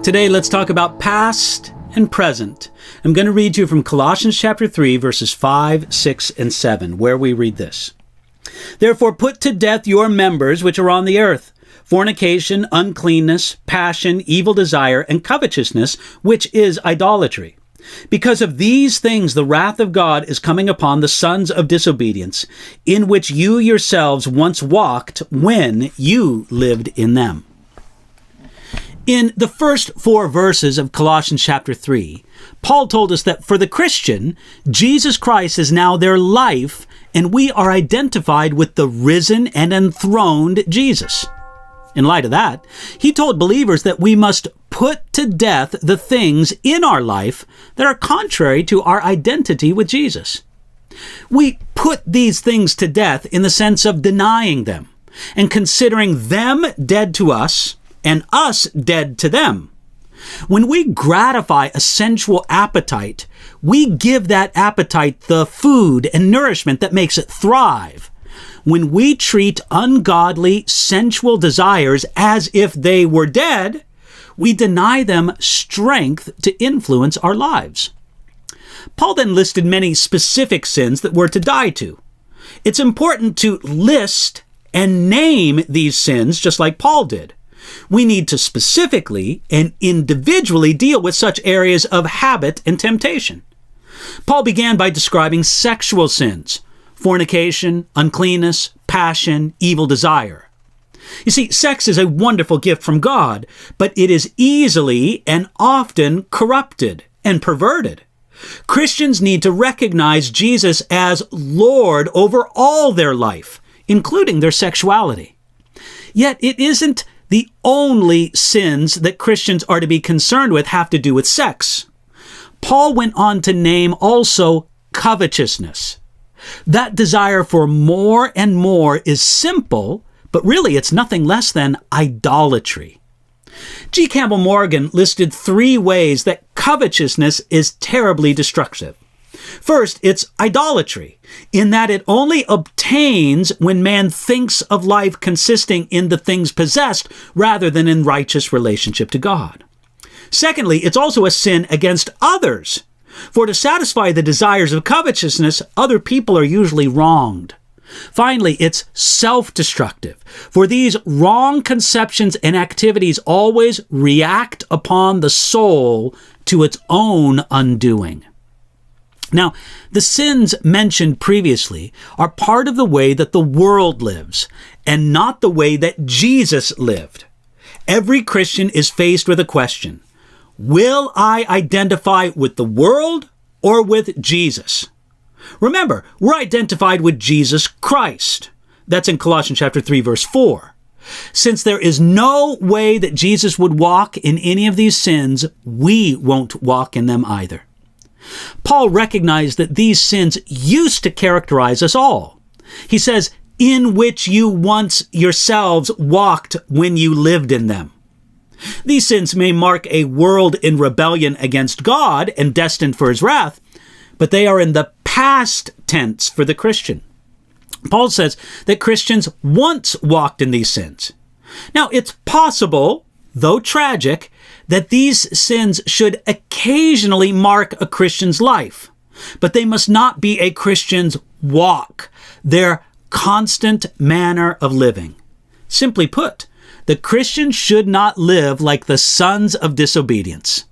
Today, let's talk about past and present. I'm going to read to you from Colossians chapter 3, verses 5, 6, and 7, where we read this. Therefore, put to death your members which are on the earth, fornication, uncleanness, passion, evil desire, and covetousness, which is idolatry. Because of these things, the wrath of God is coming upon the sons of disobedience, in which you yourselves once walked when you lived in them. In the first 4 verses of Colossians chapter 3, Paul told us that for the Christian, Jesus Christ is now their life, and we are identified with the risen and enthroned Jesus. In light of that, he told believers that we must put to death the things in our life that are contrary to our identity with Jesus. We put these things to death in the sense of denying them and considering them dead to us and us dead to them. When we gratify a sensual appetite, we give that appetite the food and nourishment that makes it thrive. When we treat ungodly, sensual desires as if they were dead, we deny them strength to influence our lives. Paul then listed many specific sins that we're to die to. It's important to list and name these sins just like Paul did. We need to specifically and individually deal with such areas of habit and temptation. Paul began by describing sexual sins: fornication, uncleanness, passion, evil desire. You see, sex is a wonderful gift from God, but it is easily and often corrupted and perverted. Christians need to recognize Jesus as Lord over all their life, including their sexuality. Yet it isn't the only sins that Christians are to be concerned with have to do with sex. Paul went on to name also covetousness. That desire for more and more is simple, but really it's nothing less than idolatry. 𝘞𝘰𝘳𝘥𝘆 listed 3 ways that covetousness is terribly destructive. First, it's idolatry, in that it only obtains when man thinks of life consisting in the things possessed rather than in righteous relationship to God. Secondly, it's also a sin against others, for to satisfy the desires of covetousness, other people are usually wronged. Finally, it's self-destructive, for these wrong conceptions and activities always react upon the soul to its own undoing. Now, the sins mentioned previously are part of the way that the world lives, and not the way that Jesus lived. Every Christian is faced with a question: will I identify with the world or with Jesus? Remember, we're identified with Jesus Christ. That's in Colossians chapter 3, verse 4. Since there is no way that Jesus would walk in any of these sins, we won't walk in them either. Paul recognized that these sins used to characterize us all. He says, in which you once yourselves walked when you lived in them. These sins may mark a world in rebellion against God and destined for his wrath, but they are in the past tense for the Christian. Paul says that Christians once walked in these sins. Now, it's possible, though tragic, that these sins should occasionally mark a Christian's life, but they must not be a Christian's walk, their constant manner of living. Simply put, the Christian should not live like the sons of disobedience.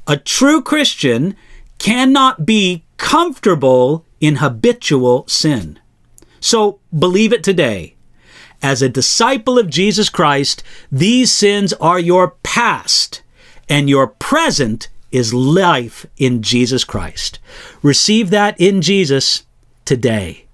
A true Christian cannot be comfortable in habitual sin. So believe it today. As a disciple of Jesus Christ, these sins are your past, and your present is life in Jesus Christ. Receive that in Jesus today.